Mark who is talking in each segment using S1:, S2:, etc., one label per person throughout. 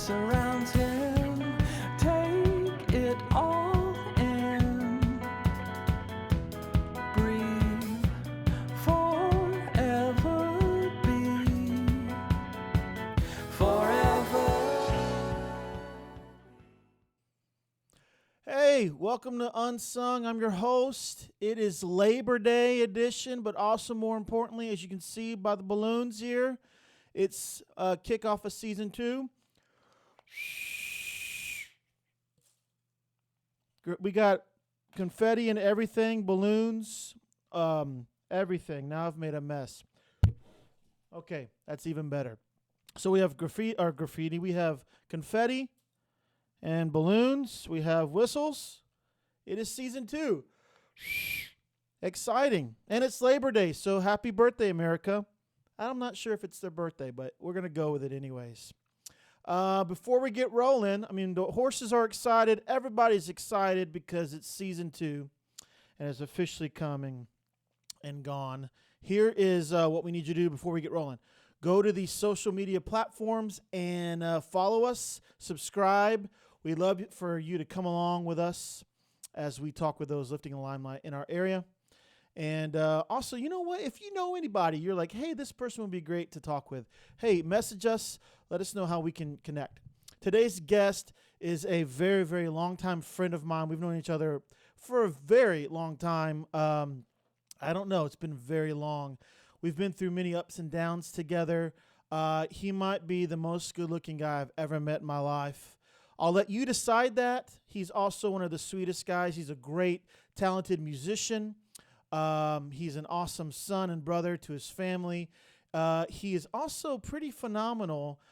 S1: surrounds him. Take it all in. Breathe, forever be. Forever.
S2: Hey, welcome to Unsung. I'm your host. It is Labor Day edition, but also more importantly, as you can see by the balloons here, it's kickoff of season 2. We got confetti and everything, balloons, everything. Now I've made a mess. Okay, that's even better. So we have graffiti. We have confetti and balloons. We have whistles. It is season 2. Exciting. And it's Labor Day, so happy birthday, America. I'm not sure if it's their birthday, but we're going to go with it anyways. Before we get rolling, I mean, the horses are excited. Everybody's excited because it's season 2 and it's officially coming and gone. Here is what we need you to do before we get rolling. Go to the social media platforms and follow us, subscribe. We'd love for you to come along with us as we talk with those lifting the limelight in our area. And also, you know what? If you know anybody, you're like, hey, this person would be great to talk with. Hey, message us. Let us know how we can connect. Today's guest is a very, very long-time friend of mine. We've known each other for a very long time. I don't know. It's been very long. We've been through many ups and downs together. He might be the most good-looking guy I've ever met in my life. I'll let you decide that. He's also one of the sweetest guys. He's a great, talented musician. He's an awesome son and brother to his family. He is also pretty phenomenal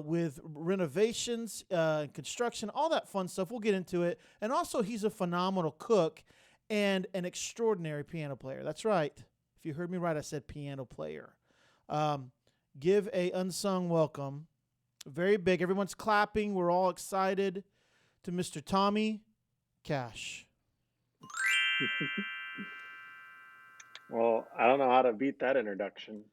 S2: with renovations, construction, all that fun stuff. We'll get into it. And also, he's a phenomenal cook and an extraordinary piano player. That's right. If you heard me right, I said piano player. Give a unsung welcome. Very big. Everyone's clapping. We're all excited to Mr. Tommy Cash.
S3: Well, I don't know how to beat that introduction.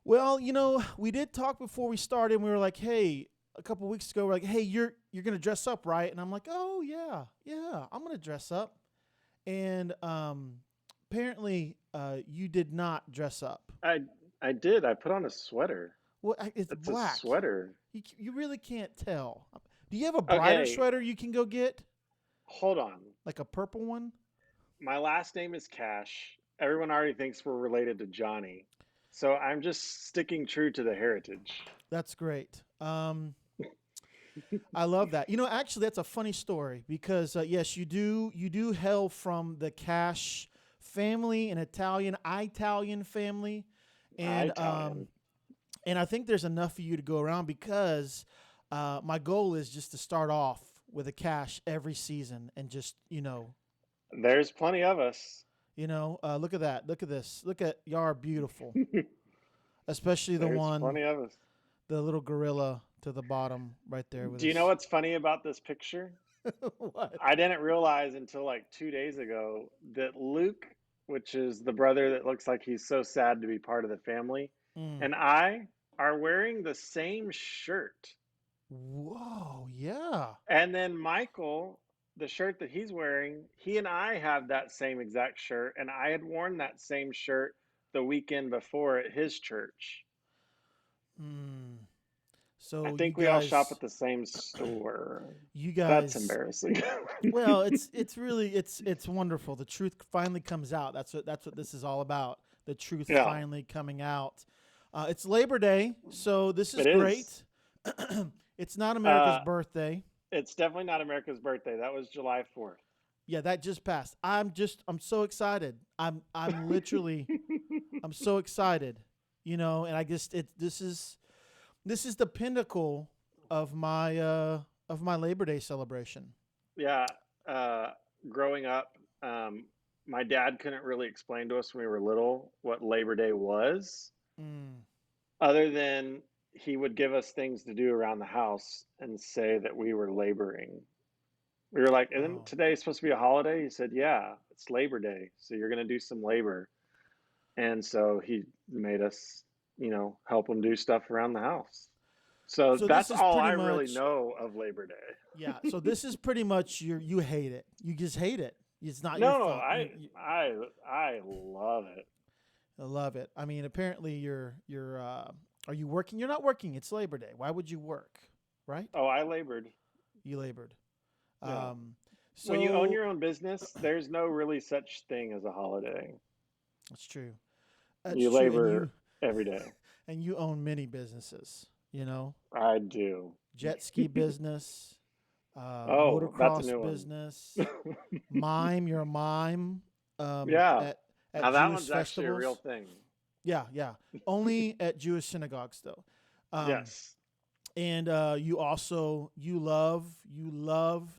S2: Well, you know, we did talk before we started, and we were like, hey, a couple weeks ago, we're like, hey, you're going to dress up, right? And I'm like, oh, yeah, I'm going to dress up. And apparently you did not dress up.
S3: I did. I put on a sweater.
S2: Well, it's black.
S3: A sweater.
S2: You really can't tell. Do you have a brighter sweater you can go get?
S3: Hold on.
S2: Like a purple one?
S3: My last name is Cash. Everyone already thinks we're related to Johnny. So I'm just sticking true to the heritage.
S2: That's great. I love that. You know, actually, that's a funny story because, yes, you do hail from the Cash family, an Italian family. And
S3: Italian.
S2: And I think there's enough for you to go around because my goal is just to start off with a Cash every season and just, you know.
S3: There's plenty of us.
S2: You know, look at that. Look at this. Look at y'all are beautiful. Especially the
S3: There's
S2: one,
S3: plenty of us.
S2: the little gorilla to the bottom right there.
S3: Do you know what's funny about this picture?
S2: What?
S3: I didn't realize until like 2 days ago that Luke, which is the brother that looks like he's so sad to be part of the family, and I are wearing the same shirt.
S2: Whoa, yeah.
S3: And then Michael, the shirt that he's wearing, he and I have that same exact shirt, and I had worn that same shirt the weekend before at his church.
S2: So
S3: I think we all shop at the same store.
S2: You guys,
S3: that's embarrassing.
S2: Well, it's really it's wonderful. The truth finally comes out. That's what this is all about. The truth finally coming out. It's Labor Day, so this is great. It's not America's birthday.
S3: It's definitely not America's birthday. That was July 4th.
S2: Yeah, that just passed. I'm so excited. I'm literally I'm so excited. You know, and I guess this is the pinnacle of my Labor Day celebration.
S3: Yeah, growing up, my dad couldn't really explain to us when we were little what Labor Day was, other than he would give us things to do around the house and say that we were laboring. We were like, isn't today supposed to be a holiday? He said, yeah, it's Labor Day, so you're going to do some labor. And so he made us, help him do stuff around the house. So
S2: So this
S3: that's
S2: is
S3: all
S2: pretty
S3: I really
S2: much,
S3: know of Labor Day.
S2: yeah. So this is pretty much you hate it. You just hate it. It's not your
S3: No,
S2: fault.
S3: I love it.
S2: I love it. I mean, apparently you're. Are you working? You're not working. It's Labor Day. Why would you work? Right?
S3: Oh, I labored.
S2: You labored.
S3: Yeah.
S2: Um,
S3: When you own
S2: so
S3: your own business, there's no really such thing as a holiday.
S2: that's true. That's
S3: You
S2: true.
S3: labor every day.
S2: And you own many businesses. You know,
S3: I do.
S2: jet ski business,
S3: Oh, that's a
S2: motocross
S3: new one.
S2: business, mime. You're a mime
S3: Yeah.
S2: at
S3: Now that
S2: Jewish
S3: one's actually a real
S2: festivals.
S3: thing.
S2: Yeah, yeah. Only at Jewish synagogues though. Um,
S3: Yes.
S2: and you also you love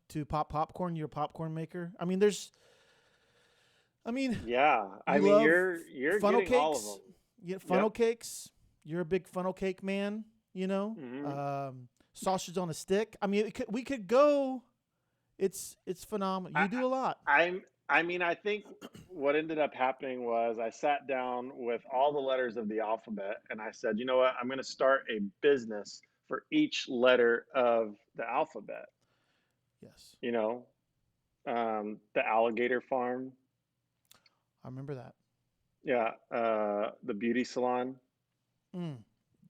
S2: to pop popcorn. You're a popcorn maker. I mean,
S3: Yeah. I
S2: you
S3: mean,
S2: love
S3: you're
S2: funnel
S3: getting all of
S2: cakes.
S3: them.
S2: You get
S3: Yep.
S2: funnel cakes. You're a big funnel cake man. You know,
S3: Hmm.
S2: sausage on a stick. I mean, we could go. It's phenomenal. You
S3: I,
S2: do a lot.
S3: I mean, I think what ended up happening was I sat down with all the letters of the alphabet and I said, you know what? I'm going to start a business for each letter of the alphabet.
S2: Yes,
S3: You know, the alligator farm,
S2: I remember that.
S3: yeah, the beauty salon.
S2: Mm,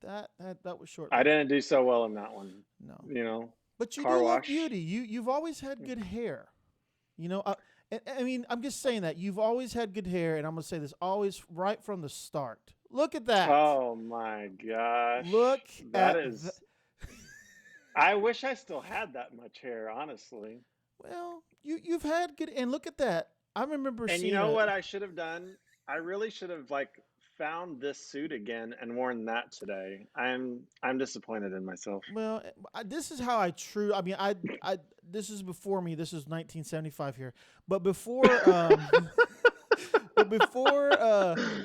S2: that was short
S3: I
S2: lived.
S3: didn't do so well in that one.
S2: No,
S3: You know,
S2: but you
S3: car
S2: do love
S3: wash.
S2: beauty. You've always had good hair. You know, I mean, I'm just saying that you've always had good hair, and I'm gonna say this always right from the start. Look at that.
S3: Oh my gosh,
S2: Look
S3: that
S2: at
S3: is. I wish I still had that much hair, honestly.
S2: well, you've had good, and look at that. I remember
S3: And you
S2: seeing
S3: know
S2: a
S3: what I should have done? I really should have like found this suit again and worn that today. I'm disappointed in myself.
S2: well. This is how I true. I mean, I this is before me. This is 1975 here, but before but before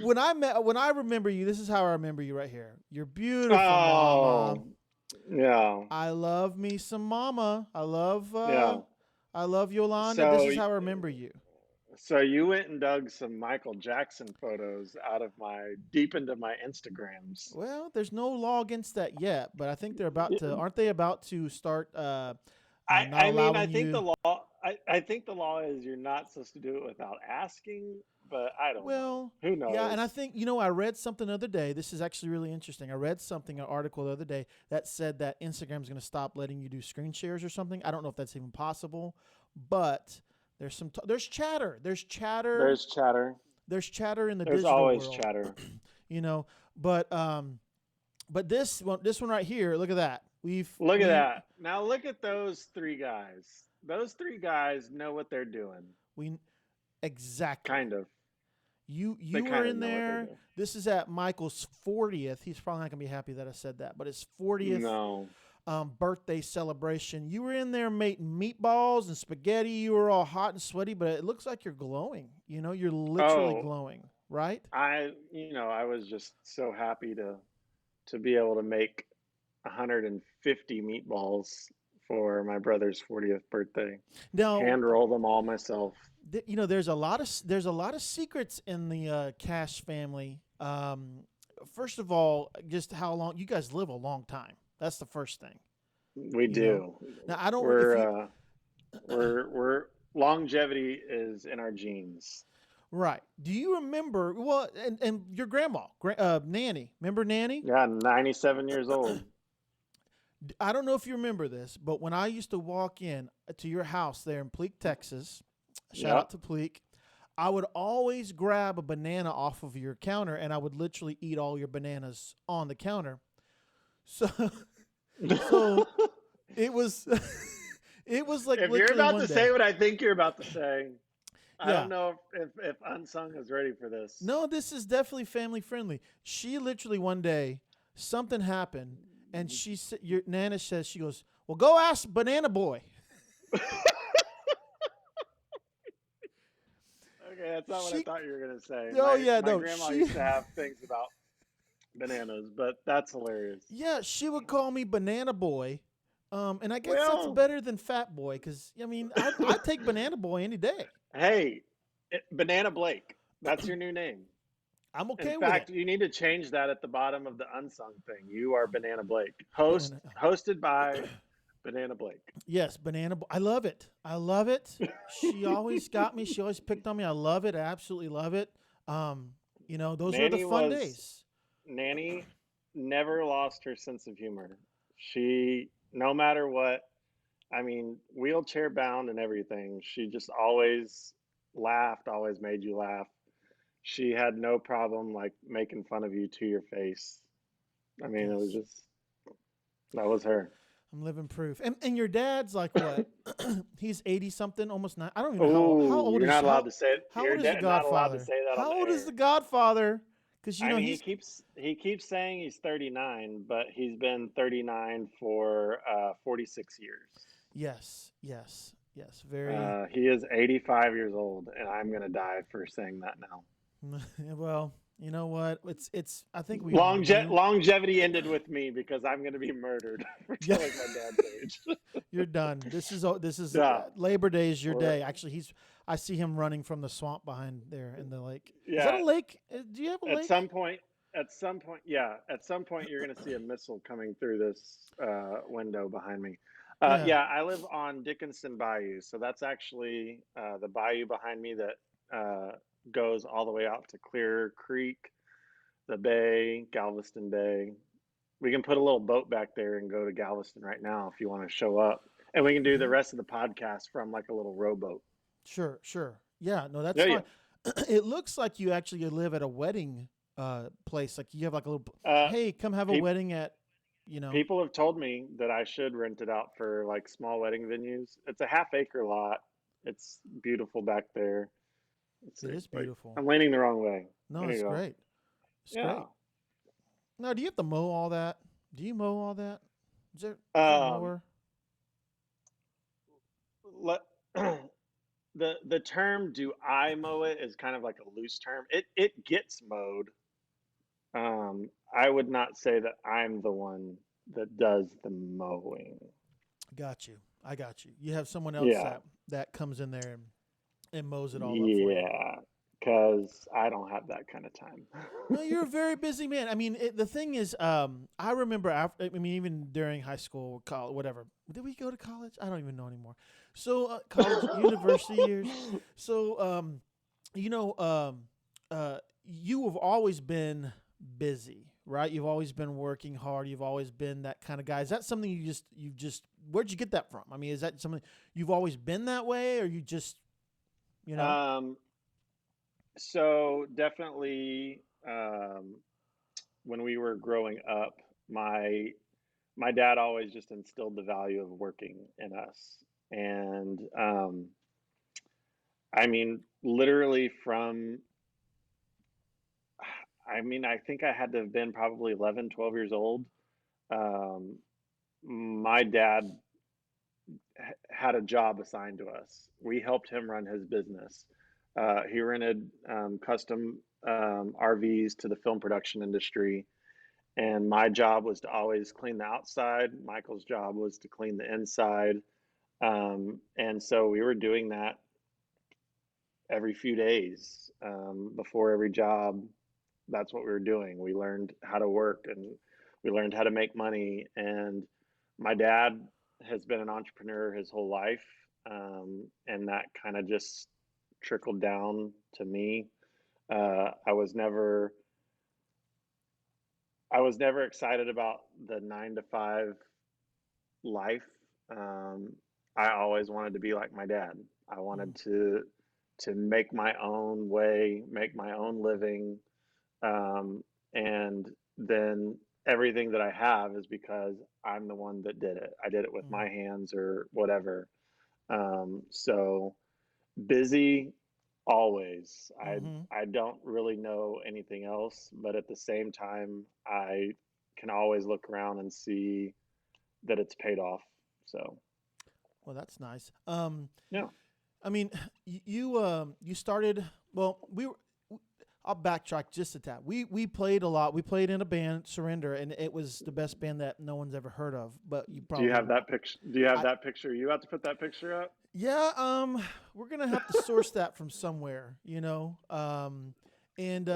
S2: when I remember you, this is how I remember you right here. You're beautiful, mama.
S3: Oh, yeah,
S2: I love me some mama.
S3: yeah.
S2: I love Yolanda. This
S3: So,
S2: is how I remember you.
S3: so you went and dug some Michael Jackson photos out of my deep into my Instagrams.
S2: Well, there's no law against that yet, but I think they're about to. Aren't they about to start not
S3: I mean, I
S2: allowing
S3: think
S2: you?
S3: the law. I think the law is you're not supposed to do it without asking, but I don't know.
S2: Well,
S3: Who
S2: yeah, and I
S3: knows?
S2: think I read something the other day. This is actually really interesting. I read something, an article the other day that said that Instagram's going to stop letting you do screen shares or something. I don't know if that's even possible, but there's chatter.
S3: There's chatter.
S2: There's chatter in the
S3: There's
S2: digital
S3: always
S2: world,
S3: chatter.
S2: you know. But this one right here, look at that.
S3: Look at that. Now look at those three guys. Those three guys know what they're doing.
S2: we exactly.
S3: Kind of. They
S2: You were
S3: kind of
S2: in
S3: know what they're
S2: there.
S3: doing.
S2: This is at Michael's 40th. He's probably not gonna be happy that I said that, but his 40th
S3: No.
S2: birthday celebration. You were in there making meatballs and spaghetti. You were all hot and sweaty, but it looks like you're glowing. You know, you're literally
S3: Oh,
S2: glowing, right?
S3: I was just so happy to be able to make 150 meatballs for my brother's 40th birthday.
S2: Now,
S3: Hand roll them all myself.
S2: there's a lot of secrets in the Cash family. First of all, just how long you guys live a long time. That's the first thing.
S3: We
S2: You know.
S3: do.
S2: Now I don't. If
S3: We're
S2: you
S3: we're longevity is in our genes.
S2: right, do you remember? Well, and your grandma, Nanny. Remember Nanny?
S3: Yeah, 97 years old.
S2: I don't know if you remember this, but when I used to walk in to your house there in Pleak, Texas, shout
S3: Yep.
S2: out to Pleak, I would always grab a banana off of your counter and I would literally eat all your bananas on the counter. So, so it was, it was like
S3: If you're
S2: literally
S3: about
S2: one
S3: to
S2: day.
S3: say what I think you're about to say, I
S2: Yeah.
S3: don't know if Unsung is ready for this.
S2: No, this is definitely family friendly. She literally one day, something happened and she said, your Nana says, she goes, well, go ask Banana Boy.
S3: Okay, that's not what I
S2: She,
S3: thought you were gonna say.
S2: oh
S3: My
S2: yeah,
S3: my
S2: no,
S3: grandma
S2: she,
S3: used to have things about bananas, but that's hilarious.
S2: yeah, she would call me Banana Boy. And I guess that's
S3: Well,
S2: better than Fat Boy because, I mean, I'd take Banana Boy any day.
S3: hey, Banana Blake, that's your new name.
S2: I'm
S3: In
S2: okay with it.
S3: fact, you need to change that at the bottom of the unsung thing. You are Banana Blake.
S2: Banana.
S3: Hosted by Banana Blake.
S2: Yes, I love it. I love it. She always got me. She always picked on me. I love it. I absolutely love it. Um, those were the
S3: Nanny
S2: fun
S3: was
S2: days.
S3: Nanny never lost her sense of humor. She, no matter what, I mean, wheelchair bound and everything, she just always laughed, always made you laugh. She had no problem like making fun of you to your face. I mean, it was
S2: Yes.
S3: just that was her.
S2: I'm living proof. And your dad's like what? He's 80 something, almost 9. I don't even know how
S3: Oh,
S2: old
S3: you're
S2: is
S3: not allowed to say it.
S2: how old is the
S3: Not allowed to
S2: Godfather?
S3: say that on
S2: How
S3: the
S2: old is the
S3: air.
S2: Godfather? Cuz
S3: I mean,
S2: he's
S3: he keeps saying he's 39, but he's been 39 for 46 years.
S2: yes, yes, yes, very
S3: He is 85 years old, and I'm gonna die for saying that now.
S2: well, you know what? It's I think we all do.
S3: Longevity ended with me because I'm gonna be murdered for
S2: Yeah.
S3: telling my dad's age.
S2: You're done. This is
S3: Yeah,
S2: Labor Day is your
S3: or
S2: day. Actually, I see him running from the swamp behind there in the lake. Is that a
S3: yeah.
S2: lake? Do you have a
S3: At
S2: lake?
S3: some point, yeah. At some point, you're gonna see a missile coming through this window behind me.
S2: Yeah.
S3: Yeah, I live on Dickinson Bayou, so that's actually the bayou behind me that goes all the way out to Clear Creek, the bay, Galveston Bay. We can put a little boat back there and go to Galveston right now if you want to show up, and we can do the
S2: Hmm.
S3: rest of the podcast from like a little rowboat.
S2: Sure, sure. Yeah, no, that's
S3: Yeah, yeah.
S2: fine. It looks like you actually live at a wedding place. Like you have like a little
S3: Uh,
S2: hey, come have a
S3: pe-
S2: wedding at, you know.
S3: People have told me that I should rent it out for like small wedding venues. It's a half-acre lot. It's beautiful back there. Let's
S2: It
S3: see.
S2: is
S3: Wait,
S2: beautiful.
S3: I'm leaning the wrong way.
S2: No,
S3: There you
S2: it's
S3: go.
S2: great. It's
S3: Yeah.
S2: great. Now, do you have to mow all that? Do you mow all that? Is there a
S3: Um,
S2: mower?
S3: let the term "do I mow it" is kind of like a loose term. It gets mowed. I would not say that I'm the one that does the mowing.
S2: Got you. I got you. You have someone else
S3: Yeah.
S2: that comes in there and mows it all up for you.
S3: Yeah. Because I don't have that kind of time.
S2: No, you're a very busy man. I mean, the thing is, I remember after. I mean, even during high school, college, whatever. Did we go to college? I don't even know anymore. So, college, university years. So, you know, you have always been busy, right? You've always been working hard. You've always been that kind of guy. Is that something you just? Where'd you get that from? I mean, is that something you've always been that way, or you just, you know?
S3: um, so definitely, when we were growing up, my dad always just instilled the value of working in us, and I mean, literally from, I mean, I think I had to have been probably 11, 12 years old. Um, my dad had a job assigned to us. We helped him run his business. He rented custom RVs to the film production industry, and my job was to always clean the outside. Michael's job was to clean the inside, and so we were doing that every few days before every job. That's what we were doing. We learned how to work and we learned how to make money. And my dad has been an entrepreneur his whole life, and that kind of just trickled down to me. Uh, I was never I was never excited about the 9 to 5 life. Um, I always wanted to be like my dad. I
S2: Mm,
S3: wanted to make my own way, make my own living, um, and then everything that I have is because I'm the one that did it. I did it with
S2: mm,
S3: my hands or whatever. So busy always.
S2: mm-hmm.
S3: I don't really know anything else, but at the same time, I can always look around and see that it's paid off. So
S2: Well, that's nice.
S3: yeah.
S2: I mean, you started. Well, we were. I'll backtrack just a tad. We played a lot. We played in a band, Surrender, and it was the best band that no one's ever heard of. But you
S3: Do you
S2: probably
S3: have
S2: won't.
S3: that picture? Do you have
S2: I
S3: that picture? You have to put that picture up.
S2: Yeah. We're gonna have to source that from somewhere. And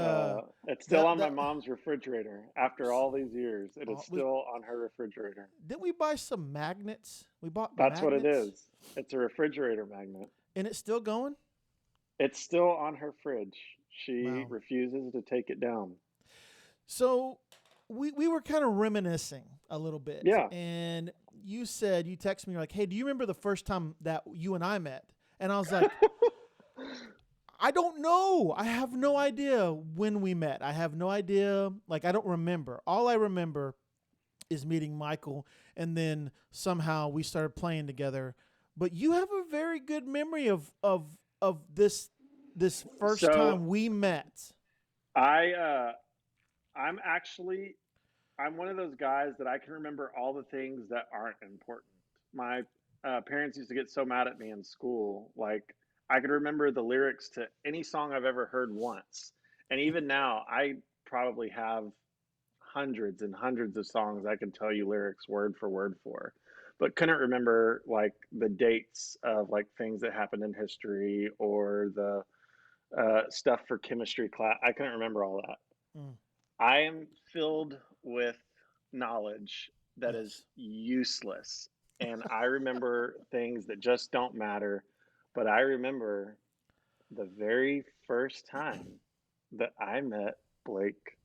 S3: It's still on my
S2: that
S3: mom's refrigerator after all these years. It is
S2: was,
S3: still on her refrigerator.
S2: didn't we buy some magnets? We bought
S3: That's what it
S2: magnets,
S3: is. It's a refrigerator magnet.
S2: and it's still going.
S3: It's still on her fridge. She
S2: Wow.
S3: refuses to take it down.
S2: So we were kind of reminiscing a little bit,
S3: Yeah.
S2: and you texted me, you're like, hey, do you remember the first time that you and I met? And I was like, I don't know. I have no idea when we met. I have no idea. Like, I don't remember. All I remember is meeting Michael, and then somehow we started playing together. But you have a very good memory of this first
S3: So
S2: time we met.
S3: I I'm actually I'm one of those guys that I can remember all the things that aren't important. My parents used to get so mad at me in school. Like, I could remember the lyrics to any song I've ever heard once. And even now, I probably have hundreds and hundreds of songs I can tell you lyrics word for word for, but couldn't remember like the dates of like things that happened in history or the stuff for chemistry class. I couldn't remember all that.
S2: Mm,
S3: I am filled with knowledge that is
S2: yes.
S3: useless. And I remember things that just don't matter. But I remember the very first time that I met Blake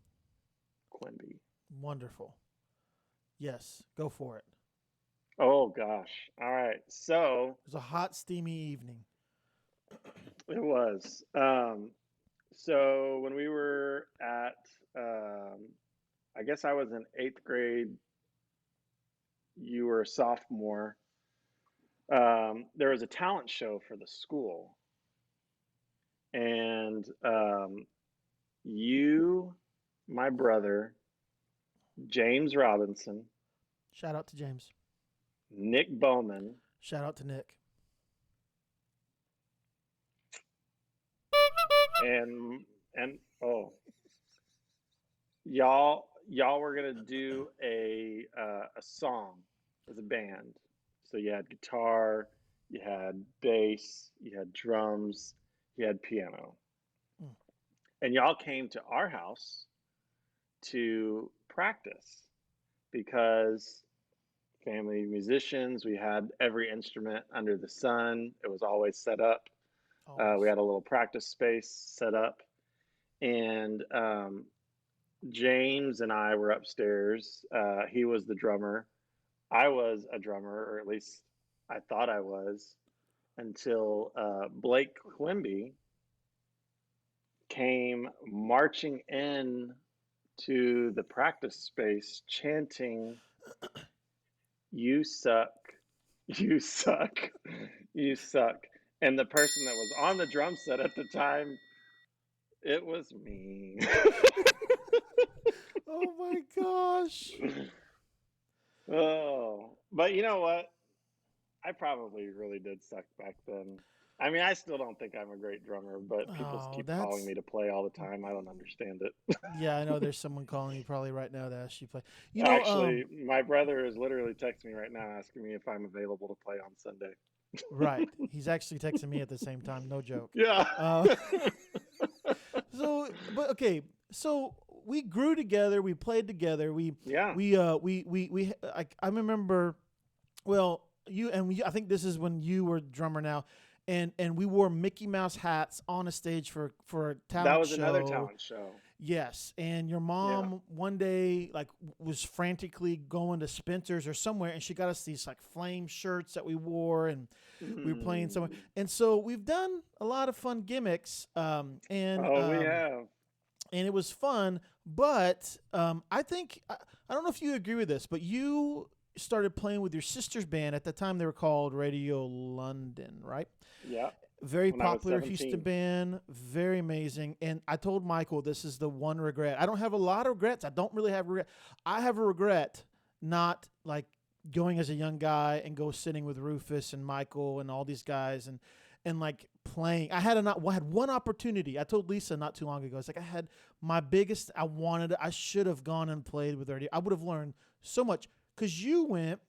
S3: Quimby.
S2: Wonderful. Yes. Go for it.
S3: Oh, gosh. All right. So
S2: It was a hot, steamy evening.
S3: it was. So when we were at, I guess I was in eighth grade, you were a sophomore. There was a talent show for the school, and you, my brother, James Robinson,
S2: Shout out to James.
S3: Nick Bowman,
S2: Shout out to Nick.
S3: and oh, y'all were gonna do a song as a band. So you had guitar, you had bass, you had drums, you had piano,
S2: Mm.
S3: and y'all came to our house to practice because family musicians, we had every instrument under the sun. It was always set up. We
S2: Always.
S3: had a little practice space set up, and James and I were upstairs. He was the drummer. I was a drummer, or at least I thought I was, until Blake Quimby came marching in to the practice space chanting, "You suck, you suck, you suck." And the person that was on the drum set at the time, it was me.
S2: Oh my gosh.
S3: Oh, but you know what? I probably really did suck back then. I mean, I still don't think I'm a great drummer, but people
S2: Oh,
S3: keep calling
S2: that's
S3: me to play all the time. I don't understand it.
S2: yeah. I know there's someone calling you probably right now to ask you to play. You know,
S3: Actually, my brother is literally texting me right now asking me if I'm available to play on Sunday.
S2: right. He's actually texting me at the same time. No joke.
S3: Yeah.
S2: Uh, but okay. So we grew together. We played together.
S3: Yeah.
S2: I remember. Well, I think this is when you were drummer now, and we wore Mickey Mouse hats on a stage for a talent
S3: That was
S2: show.
S3: another talent show.
S2: Yes, and your
S3: Yeah.
S2: mom one day like was frantically going to Spencer's or somewhere, and she got us these like flame shirts that we wore, and we were playing somewhere. And so we've done a lot of fun gimmicks,
S3: Oh, we have.
S2: and it was fun. But I think I don't know if you agree with this, but you started playing with your sister's band at the time. They were called Radio London, right?
S3: Yeah.
S2: Very
S3: When I was
S2: popular
S3: 17.
S2: Houston band, very amazing. And I told Michael this is the one regret. I don't have a lot of regrets. I don't really have regret. I have a regret not like going as a young guy and go sitting with Rufus and Michael and all these guys and like playing. I had one opportunity. I told Lisa not too long ago. It's like I had my biggest. I should have gone and played with her. I would have learned so much because you went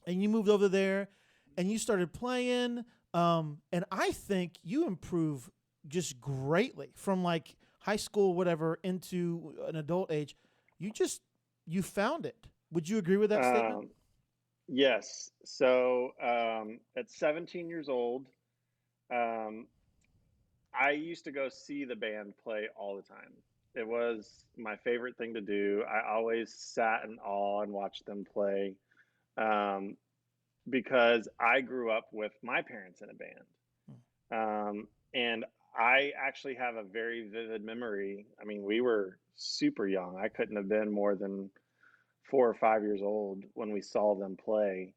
S2: and you moved over there and you started playing. And I think you improve just greatly from like high school, whatever, into an adult age, you found it. Would you agree with that statement?
S3: Yes. So at 17 years old, um, I used to go see the band play all the time. It was my favorite thing to do. I always sat in awe and watched them play, um, because I grew up with my parents in a band. And I actually have a very vivid memory. I mean, we were super young. I couldn't have been more than 4 or 5 years old when we saw them play.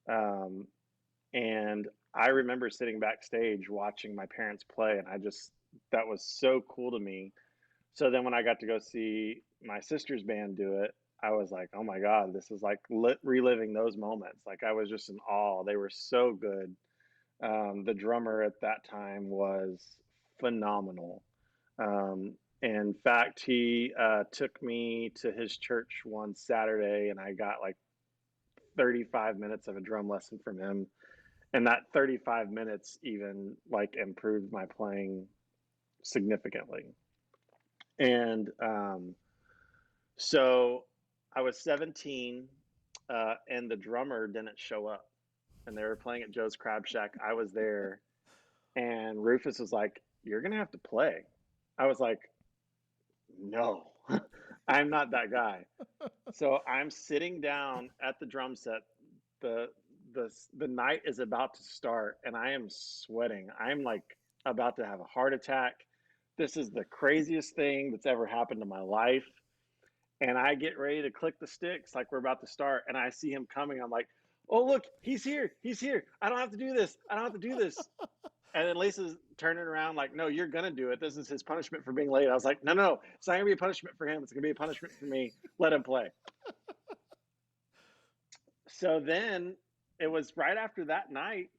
S3: Um, and I remember sitting backstage watching my parents play, and that was so cool to me. So then when I got to go see my sister's band do it, I was like, oh my God, this is like reliving those moments. Like I was just in awe. They were so good. The drummer at that time was phenomenal. In fact, he took me to his church one Saturday, and I got like 35 minutes of a drum lesson from him. And that 35 minutes even like improved my playing significantly. And so I was 17, and the drummer didn't show up. And they were playing at Joe's Crab Shack. I was there, and Rufus was like, "You're gonna have to play." I was like, "No, I'm not that guy." So I'm sitting down at the drum set. the the night is about to start, and I am sweating. I'm like about to have a heart attack. This is the craziest thing that's ever happened to my life. And I get ready to click the sticks like we're about to start, and I see him coming. I'm like, "Oh, look, he's here. He's here. I don't have to do this. I don't have to do this." And then Lisa's turning around like, "No, you're going to do it. This is his punishment for being late." I was like, "No, no, no. It's not going to be a punishment for him. It's going to be a punishment for me. Let him play." So then it was right after that night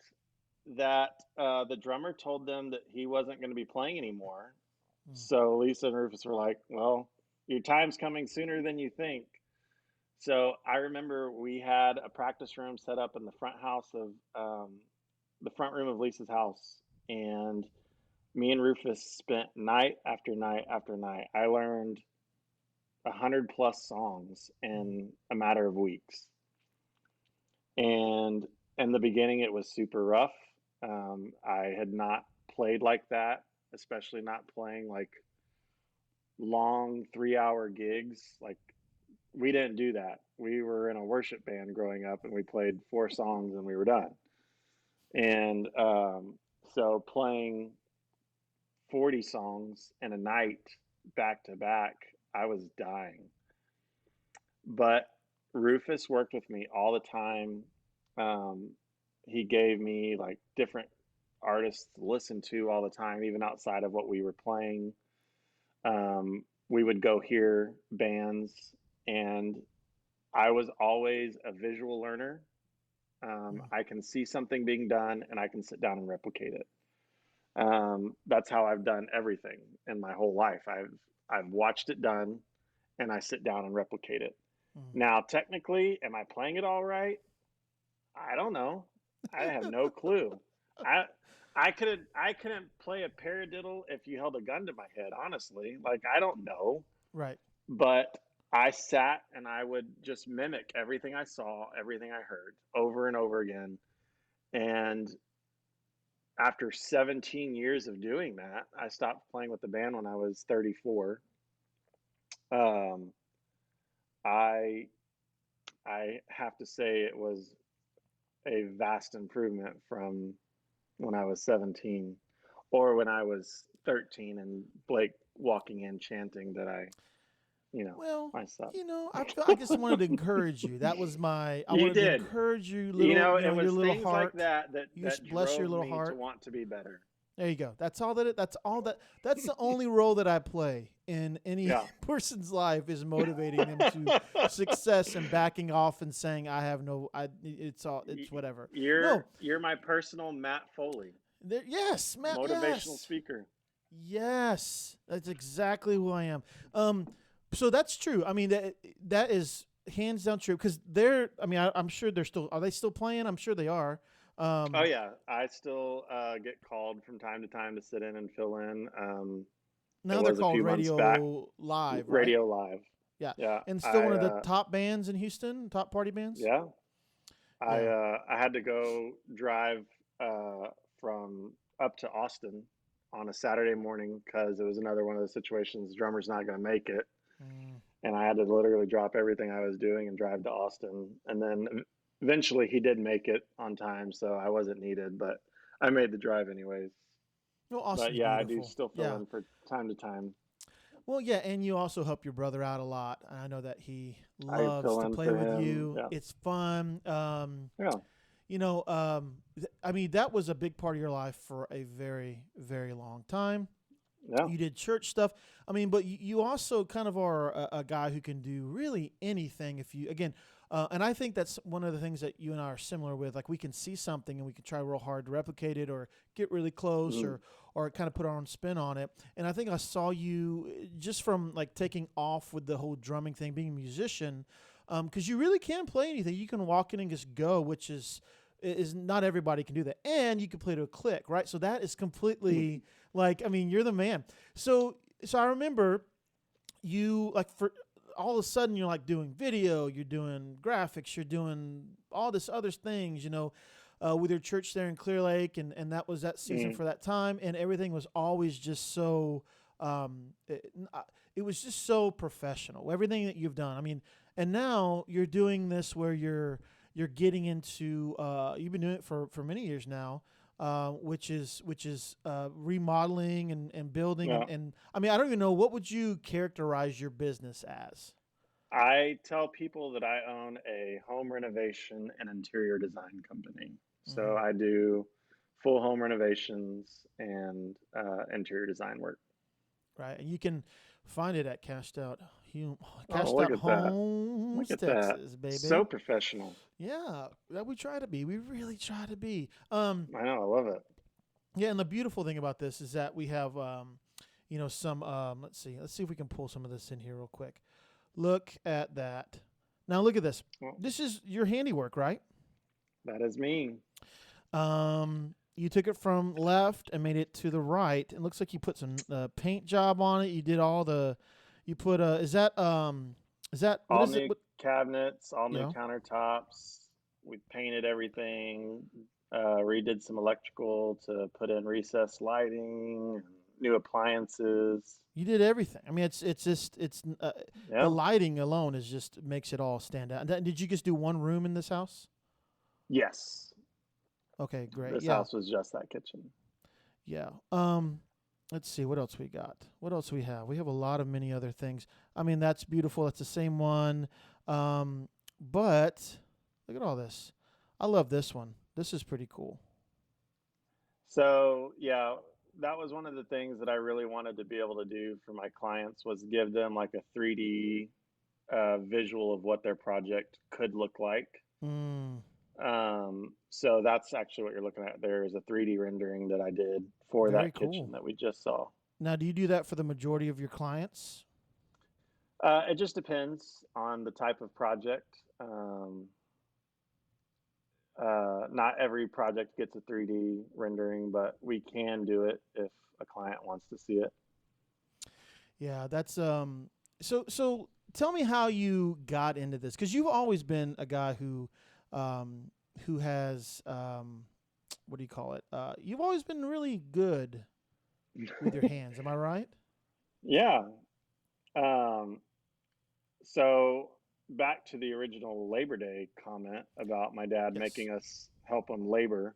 S3: that the drummer told them that he wasn't going to be playing anymore. So Lisa and Rufus were like, "Well, your time's coming sooner than you think." So I remember we had a practice room set up in the front house of the front room of Lisa's house, and me and Rufus spent night after night after night. I learned 100+ songs in a matter of weeks. And in the beginning, it was super rough. I had not played like that, especially not playing like long 3-hour gigs. Like we didn't do that. We were in a worship band growing up, and we played 4 songs and we were done. And so playing 40 songs in a night back to back, I was dying. But Rufus worked with me all the time. He gave me like different artists to listen to all the time, even outside of what we were playing. We would go hear bands, and I was always a visual learner. I can see something being done, and I can sit down and replicate it. That's how I've done everything in my whole life. I've watched it done, and I sit down and replicate it. Now, technically, am I playing it all right? I don't know. I have no clue. I I couldn't play a paradiddle if you held a gun to my head, honestly. Like I don't know.
S2: Right.
S3: But I sat and I would just mimic everything I saw, everything I heard over and over again. And after 17 years of doing that, I stopped playing with the band when I was 34. Um, I I have to say it was a vast improvement from when I was 17 or when I was 13 and Blake walking in chanting that
S2: Well,
S3: I suck.
S2: I just wanted to encourage you. That was I
S3: You
S2: wanted to
S3: did.
S2: encourage you, little,
S3: It
S2: your
S3: was
S2: little
S3: things like
S2: heart.
S3: that
S2: You
S3: that
S2: bless your
S3: drove
S2: little
S3: me to
S2: heart.
S3: want to be better.
S2: There you go. That's all that. That's all that. That's the only role that I play in any
S3: Yeah.
S2: person's life is motivating them to success and backing off and saying, "I have no. It's whatever." No,
S3: You're my personal Matt Foley,
S2: yes, Matt.
S3: motivational
S2: Yes,
S3: speaker.
S2: yes. That's exactly who I am. So that's true. I mean, that is hands down true because they're. I mean, I'm sure they're still. Are they still playing? I'm sure they are.
S3: Oh yeah, I still get called from time to time to sit in and fill in. It
S2: Now they're
S3: was a
S2: called
S3: few months back.
S2: Radio Live, right?
S3: Radio Live.
S2: Yeah.
S3: Yeah,
S2: And still one of the top bands in Houston, top party bands?
S3: yeah,
S2: Yeah.
S3: I had to go drive uh, from up to Austin on a Saturday morning because it was another one of those situations. The drummer's not going to make it,
S2: Mm.
S3: and I had to literally drop everything I was doing and drive to Austin. And then eventually he did make it on time, so I wasn't needed, but I made the drive anyways.
S2: Well,
S3: But
S2: Austin's
S3: yeah, I do
S2: beautiful.
S3: still fill
S2: Yeah.
S3: in for time to time.
S2: Well, yeah, and you also help your brother out a lot. I know that he
S3: I
S2: loves
S3: fill
S2: to
S3: in
S2: play
S3: for
S2: with
S3: him.
S2: you.
S3: Yeah,
S2: It's fun.
S3: yeah,
S2: I mean, that was a big part of your life for a very, very long time.
S3: yeah.
S2: You did church stuff. I mean, but you also kind of are a guy who can do really anything if you, again, and I think that's one of the things that you and I are similar with. Like we can see something and we can try real hard to replicate it or get really close
S3: Mhm.
S2: or kind of put our own spin on it. And I think I saw you just from like taking off with the whole drumming thing, being a musician, because you really can play anything. You can walk in and just go, which is not everybody can do that. And you can play to a click, right? So that is completely like, I mean, you're the man. So I remember you like for all of a sudden you're like doing video, you're doing graphics, you're doing all this other things, with your church there in Clear Lake, and that was that season
S3: Mhm.
S2: for that time, and everything was always just so, it was just so professional. Everything that you've done, I mean, and now you're doing this where you're getting into, you've been doing it for many years now, which is remodeling and building
S3: Yeah.
S2: and I mean I don't even know what would you characterize your business as.
S3: I tell people that I own a home renovation and interior design company. So
S2: Hmm.
S3: I do full home renovations and interior design work.
S2: Right, and you can find it at
S3: Oh,
S2: Cashed
S3: look
S2: Out
S3: at that.
S2: Homes,
S3: Look at that.
S2: Texas, baby.
S3: So professional.
S2: Yeah, that we try to be. We really try to be.
S3: I know. I love it.
S2: Yeah, and the beautiful thing about this is that we have, some. Let's see. Let's see if we can pull some of this in here real quick. Look at that. Now look at this.
S3: Well,
S2: This is your handiwork, right?
S3: that is me.
S2: You took it from left and made it to the right. It looks like you put some paint job on it. You did all the. You put is that what
S3: All
S2: is it?
S3: new cabinets, all new
S2: Yeah.
S3: countertops. We painted everything, redid some electrical to put in recessed lighting, new appliances.
S2: You did everything. I mean, it's just the
S3: Yeah.
S2: lighting alone is just makes it all stand out. And did you just do one room in this house?
S3: Yes.
S2: Okay, great.
S3: This
S2: Yeah,
S3: house was just that kitchen.
S2: yeah. Let's see what else we got. What else we have? We have a lot of many other things. I mean, that's beautiful. That's the same one. But look at all this. I love this one. This is pretty cool.
S3: So, yeah, that was one of the things that I really wanted to be able to do for my clients was give them like a 3D visual of what their project could look like.
S2: Mm,
S3: So that's actually what you're looking at. There's a 3D rendering that I did for
S2: very
S3: that kitchen
S2: cool.
S3: that we just saw.
S2: Now, do you do that for the majority of your clients?
S3: It just depends on the type of project. Not every project gets a 3D rendering, but we can do it if a client wants to see it.
S2: Yeah, that's so tell me how you got into this cuz you've always been a guy who has what do you call it? You've always been really good with your hands, am I right?
S3: Yeah. Um, so back to the original Labor Day comment about my dad
S2: Yes.
S3: making us help him labor.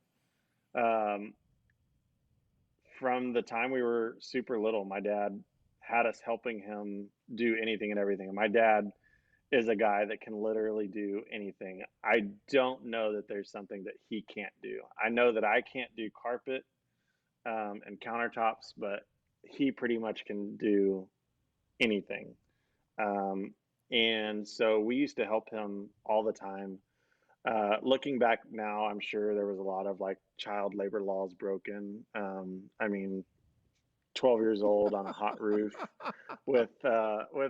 S3: Um, from the time we were super little, my dad had us helping him do anything and everything. And my dad is a guy that can literally do anything. I don't know that there's something that he can't do. I know that I can't do carpet and countertops, but he pretty much can do anything. Um, and so we used to help him all the time. Looking back now, I'm sure there was a lot of like child labor laws broken. I mean, 12 years old on a hot roof with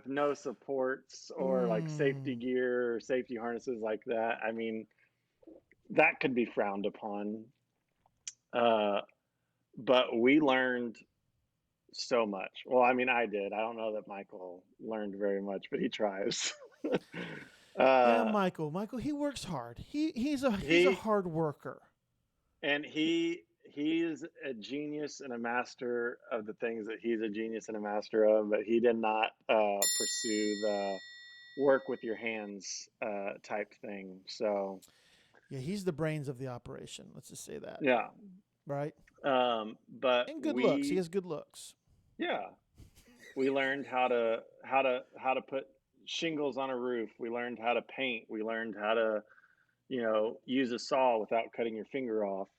S3: no supports or like safety
S2: Mm,
S3: gear or safety harnesses like that. I mean, that could be frowned upon. Uh, but we learned so much. Well, I mean, I did. I don't know that Michael learned very much, but he tries.
S2: Yeah,
S3: uh,
S2: Michael, he works hard. He's a
S3: he
S2: hard worker.
S3: and he's a genius and a master of the things that he's a genius and a master of, but he did not pursue the work with your hands type thing. So
S2: Yeah, he's the brains of the operation. Let's just say that,
S3: yeah,
S2: right?
S3: but
S2: And good looks. He
S3: we
S2: has good looks.
S3: yeah, we learned how to put shingles on a roof. We learned how to paint. We learned how to use a saw without cutting your finger off.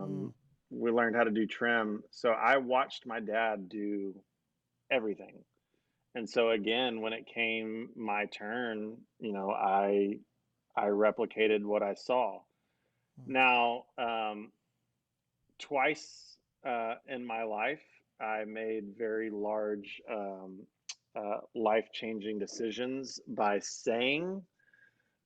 S2: Mm,
S3: Um, we learned how to do trim. So I watched my dad do everything. And so again, when it came my turn, I replicated what I saw.
S2: mm,
S3: Now, twice in my life, I made very large life changing decisions by saying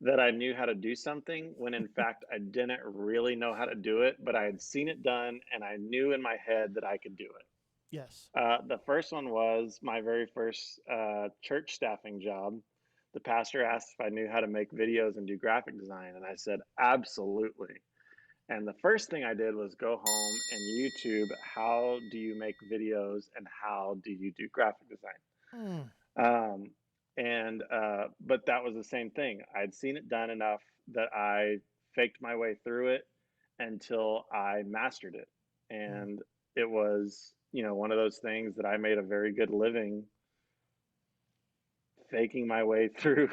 S3: that I knew how to do something when in fact I didn't really know how to do it, but I had seen it done and I knew in my head that I could do it.
S2: yes.
S3: The first one was my very first church staffing job. The pastor asked if I knew how to make videos and do graphic design, and I said, absolutely. And the first thing I did was go home and YouTube how do you make videos and how do you do graphic design.
S2: Mm,
S3: Um, but that was the same thing. I'd seen it done enough that I faked my way through it until I mastered it.
S2: mm.
S3: And it was, one of those things that I made a very good living faking my way through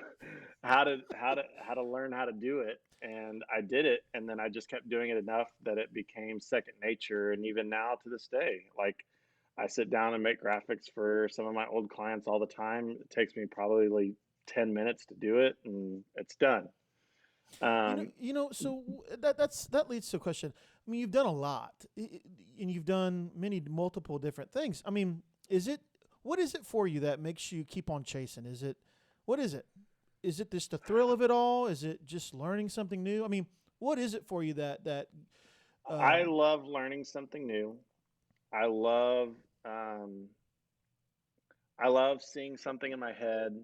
S3: how to learn how to do it. And I did it, and then I just kept doing it enough that it became second nature. And even now to this day, like, I sit down and make graphics for some of my old clients all the time. It takes me probably like 10 minutes to do it, and it's done. Um,
S2: So that leads to a question. I mean, you've done a lot, and you've done many multiple different things. I mean, is it what is it for you that makes you keep on chasing? Is it what is it? Is it just the thrill of it all? Is it just learning something new? I mean, what is it for you that
S3: I
S2: um,
S3: love learning something new. I love um, I love seeing something in my head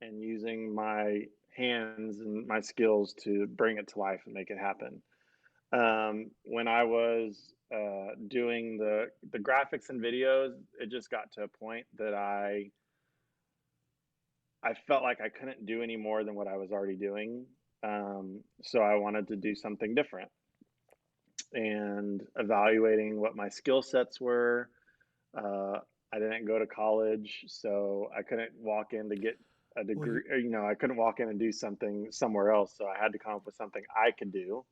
S3: and using my hands and my skills to bring it to life and make it happen. When I was doing the graphics and videos, it just got to a point that I felt like I couldn't do any more than what I was already doing. So I wanted to do something different, and evaluating what my skill sets were. Uh, I didn't go to college, so I couldn't walk in to get a
S2: well,
S3: degree. Or, I couldn't walk in and do something somewhere else. So I had to come up with something I could do.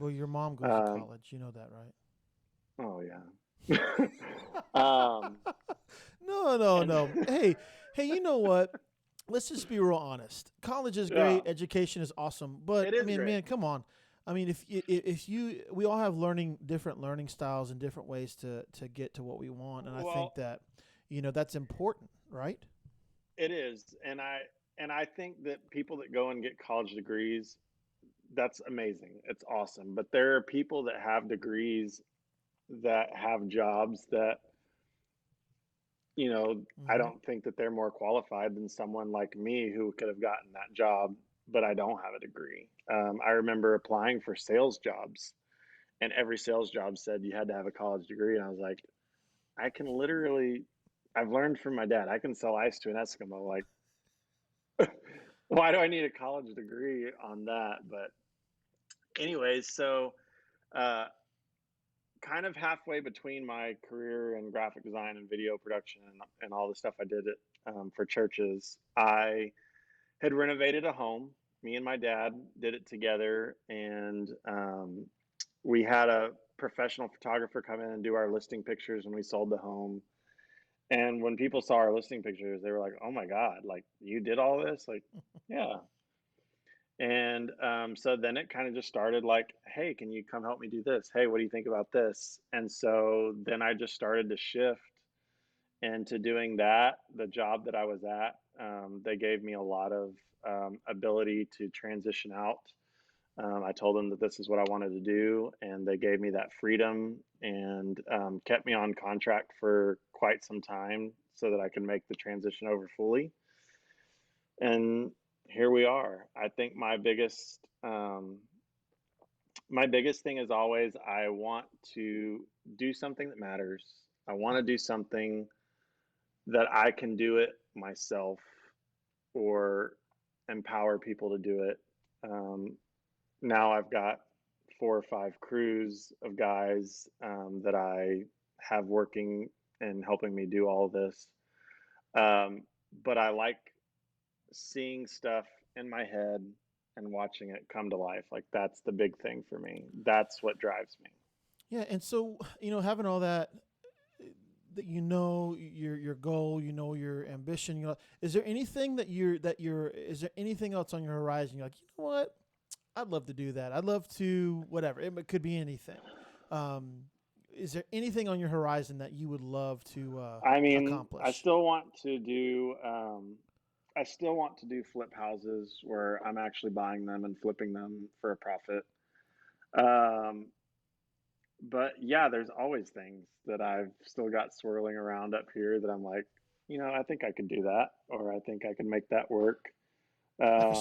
S2: your mom goes to
S3: Um,
S2: college, you know that, right?
S3: oh yeah. um,
S2: No, no,
S3: and
S2: no. Hey, you know what? Let's just be real honest. College is
S3: yeah,
S2: great, education is awesome, but
S3: it
S2: I
S3: is
S2: mean,
S3: great.
S2: man, come on. I mean, if you, we all have different learning styles and different ways to get to what we want, and I think
S3: Well,
S2: that, that's important, right?
S3: it is, and I think that people that go and get college degrees, that's amazing. It's awesome. But there are people that have degrees that have jobs that I
S2: Mm-hmm.
S3: don't think that they're more qualified than someone like me who could have gotten that job, but I don't have a degree. I remember applying for sales jobs, and every sales job said you had to have a college degree. And I was like, I can literally, I've learned from my dad, I can sell ice to an Eskimo. Like, why do I need a college degree on that? But, anyways, so uh, kind of halfway between my career in graphic design and video production and all the stuff I did for churches, I had renovated a home. Me and my dad did it together, and we had a professional photographer come in and do our listing pictures when we sold the home. And when people saw our listing pictures, they were like, "Oh my God, like you did all this?" Like, yeah. And so then it kind of just started like, "Hey, can you come help me do this? Hey, what do you think about this?" And so then I just started to shift into doing that. The job that I was at, they gave me a lot of ability to transition out I told them that this is what I wanted to do, and they gave me that freedom and kept me on contract for quite some time so that I could make the transition over fully. And here we are. I think my biggest thing is always I want to do something that matters. I want to do something that I can do it myself or empower people to do it. Um, Now I've got 4 or 5 crews of guys that I have working and helping me do all of this. But I like seeing stuff in my head and watching it come to life. Like that's the big thing for me. That's what drives me.
S2: Yeah, and so having all that, that your goal, your ambition, is there anything is there anything else on your horizon? You're like, you know what? I'd love to do that. I'd love to whatever. It could be anything. Um, is there anything on your horizon that you would love to
S3: I mean,
S2: accomplish?
S3: I still want to do flip houses where I'm actually buying them and flipping them for a profit. Um, but yeah, there's always things that I've still got swirling around up here that I'm like, I think I could do that, or I think I could make that work.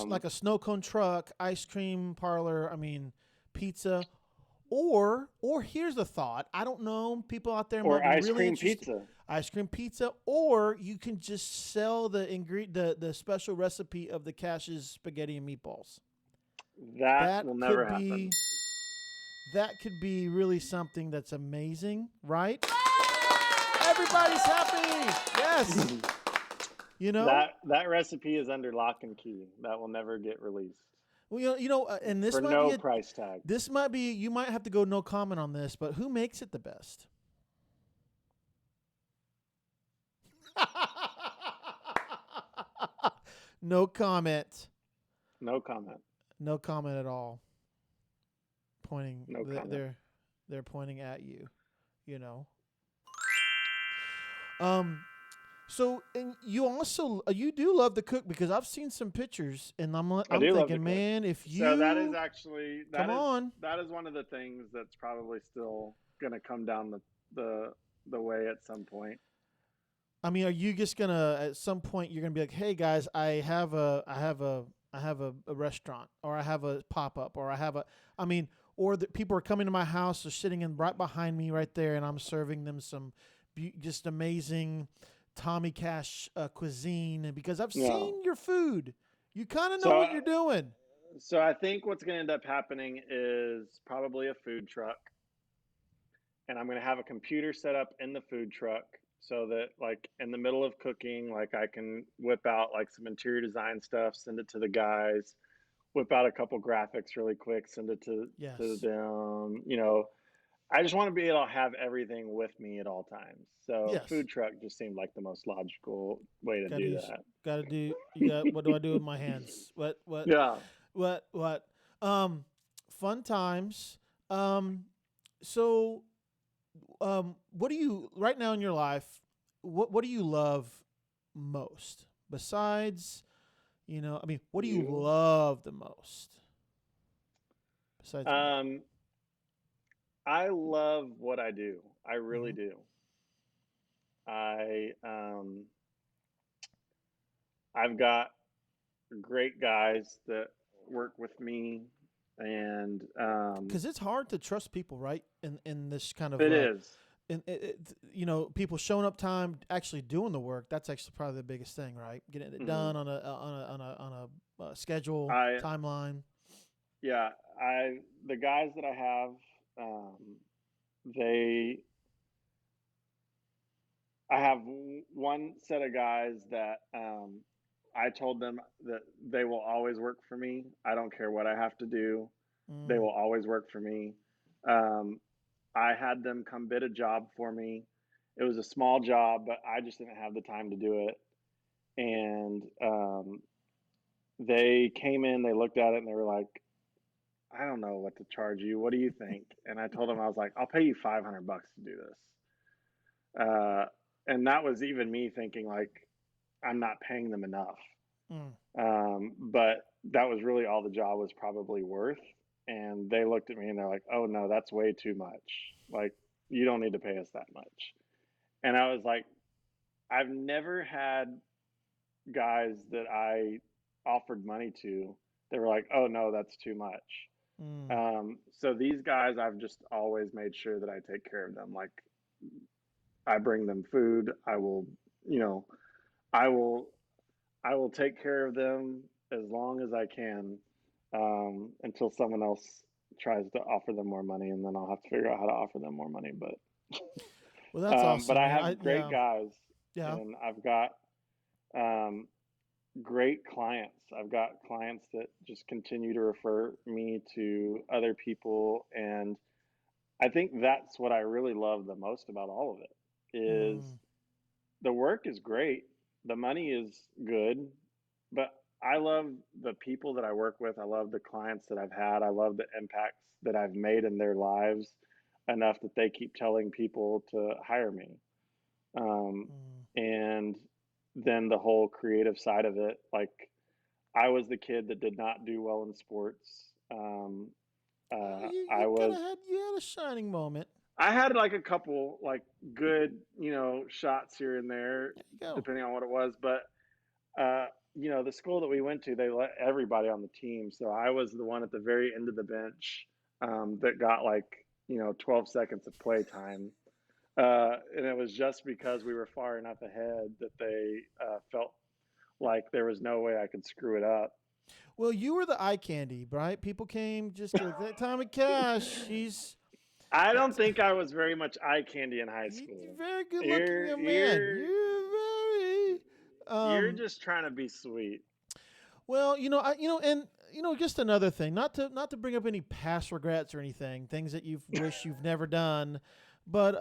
S2: Like a snow cone truck, ice cream parlor. I mean, pizza. Or here's a thought. I don't know. People out there
S3: or
S2: might be
S3: ice
S2: really
S3: cream
S2: interested.
S3: pizza.
S2: Ice cream pizza, or you can just sell the special recipe of the Cash's spaghetti and meatballs.
S3: That
S2: That
S3: will never
S2: could
S3: happen.
S2: be that could be really something that's amazing, right? Everybody's happy. Yes. You know?
S3: That recipe is under lock and key. That will never get released
S2: Well, and
S3: for no price tag.
S2: this might be you might have to go no comment on this, but who makes it the best? No comment.
S3: No comment.
S2: No comment at all. Pointing
S3: No comment.
S2: they're pointing at you, you know. Um so and you also you do love to cook because I've seen some pictures and
S3: I
S2: I'm
S3: do love to
S2: thinking,
S3: cook.
S2: man, if
S3: So that is
S2: you
S3: actually
S2: come on.
S3: that is one of the things that's probably still going to come down the way at some point.
S2: I mean, are you just gonna at some point you're gonna be like, hey guys, I have a restaurant or I have a pop up or I mean, or that people are coming to my house, they're sitting in right behind me right there, and I'm serving them some just amazing Tommy Cash cuisine, and because I've
S3: No.
S2: seen your food, you kind of know
S3: So
S2: what you're doing.
S3: so I think what's going to end up happening is probably a food truck, and I'm going to have a computer set up in the food truck so that like in the middle of cooking, like I can whip out like some interior design stuff, send it to the guys, whip out a couple graphics really quick, send it to
S2: Yes,
S3: them. I just want to be able to have everything with me at all times. So
S2: yes.
S3: food truck just seemed like the most logical way to
S2: Got to
S3: do
S2: use.
S3: that.
S2: Got to do. You got. What do I do with my hands?
S3: Yeah.
S2: What? Fun times. Um, so what do you right now in your life? What do you love most besides? I mean, what do you
S3: You.
S2: love the most besides me?
S3: Um, I love what I do. I really
S2: Mm-hmm.
S3: do. I I've got great guys that work with me, and
S2: Because it's hard to trust people, right? In this kind of
S3: it is.
S2: people showing up time, actually doing the work. That's actually probably the biggest thing, right? Getting it
S3: Hmm.
S2: done on a schedule,
S3: I
S2: timeline.
S3: Yeah, I the guys that I have, they I have one set of guys that I told them that they will always work for me. I don't care what I have to do. They
S2: Mm,
S3: will always work for me. Um, I had them come bid a job for me. It was a small job, but I just didn't have the time to do it. And they came in, they looked at it, and they were like, I don't know what to charge you. What do you think? And I told them, I was like, I'll pay you $500 to do this. And that was even me thinking like, I'm not paying them enough.
S2: mm.
S3: But that was really all the job was probably worth. and they looked at me and they're like, "Oh no, that's way too much. Like, you don't need to pay us that much." And I was like, I've never had guys that I offered money to. They were like, "Oh no, that's too much."
S2: Mm.
S3: So these guys, I've just always made sure that I take care of them. Like, I bring them food. I will, you know, I will, I will take care of them as long as I can, until someone else tries to offer them more money, and then I'll have to figure out how to offer them more money.
S2: Well, that's
S3: But
S2: awesome,
S3: I
S2: man.
S3: have great
S2: Yeah,
S3: guys,
S2: yeah.
S3: and I've got um, great clients. I've got clients that just continue to refer me to other people, and I think that's what I really love the most about all of it is
S2: Mm.
S3: the work is great, the money is good, but I love the people that I work with. I love the clients that I've had. I love the impacts that I've made in their lives enough that they keep telling people to hire me. Um,
S2: Mm.
S3: and then the whole creative side of it, like I was the kid that did not do well in sports.
S2: Well, you
S3: I
S2: kind of
S3: was,
S2: had a shining moment.
S3: I had like a couple like good, shots here and there,
S2: There you go.
S3: depending on what it was. But uh, the school that we went to, they let everybody on the team. So I was the one at the very end of the bench, that got like 12 seconds of play time. And it was just because we were far enough ahead that they felt like there was no way I could screw it up.
S2: Well, you were the eye candy, right? People came just to that Tommy Cash.
S3: I don't
S2: That's
S3: think I was very much eye candy in high
S2: you're
S3: school.
S2: very good looking
S3: You're
S2: young man.
S3: you're
S2: You're very
S3: you're just trying to be sweet.
S2: well, and just another thing, not to bring up any past regrets or anything, things that you've wish you've never done, but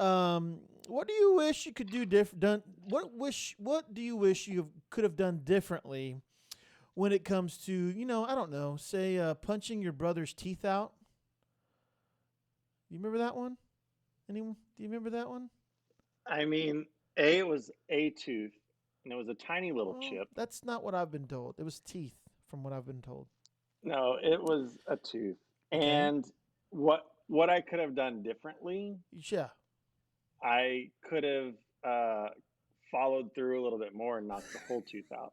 S2: what do you wish you could do done what do you wish you could have done differently when it comes to, I don't know, say punching your brother's teeth out? You remember that one? Anyone? Do you remember that one?
S3: I mean, it was a tooth, and it was a tiny little
S2: Well,
S3: chip.
S2: that's not what I've been told. It was teeth, from what I've been told.
S3: No, it was a tooth.
S2: Okay.
S3: And what I could have done differently,
S2: Yeah.
S3: I could have followed through a little bit more and knocked the whole tooth out.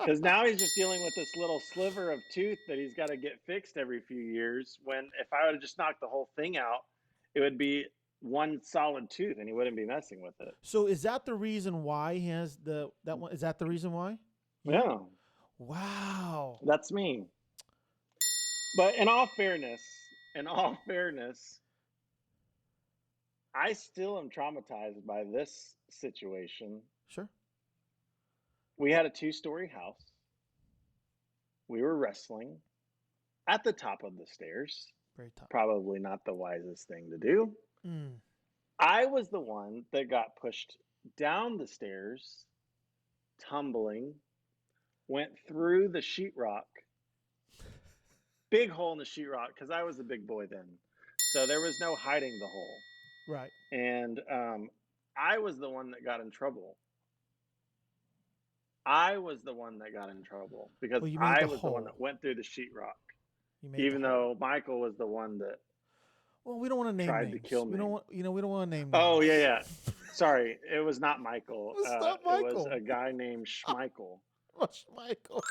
S3: Because now he's just dealing with this little sliver of tooth that he's got to get fixed every few years. When if I would have just knocked the whole thing out, it would be one solid tooth, and he wouldn't be messing with it.
S2: So is that the reason why he has that one? Is that the reason why? You?
S3: Yeah,
S2: Wow.
S3: that's me. But in all fairness, I still am traumatized by this situation.
S2: Sure.
S3: We had a two-story house. We were wrestling at the top of the stairs.
S2: Very top.
S3: Probably not the wisest thing to do.
S2: Mm.
S3: I was the one that got pushed down the stairs, tumbling, went through the sheetrock, big hole in the sheetrock, because I was a big boy then. So there was no hiding the hole.
S2: Right.
S3: And I was the one that got in trouble. I was the one that got in trouble because
S2: Well, you made
S3: I
S2: the
S3: was the one that
S2: hole.
S3: went through the sheetrock,
S2: You made the
S3: even
S2: hole.
S3: though Michael was the one that
S2: Well, we don't want to name
S3: tried to
S2: names.
S3: kill
S2: We don't
S3: me.
S2: want. We don't want to name
S3: Oh,
S2: names.
S3: yeah, yeah. Sorry, it was not Michael.
S2: It's not
S3: It was
S2: Michael.
S3: a guy named Schmeichel.
S2: Gosh, Michael.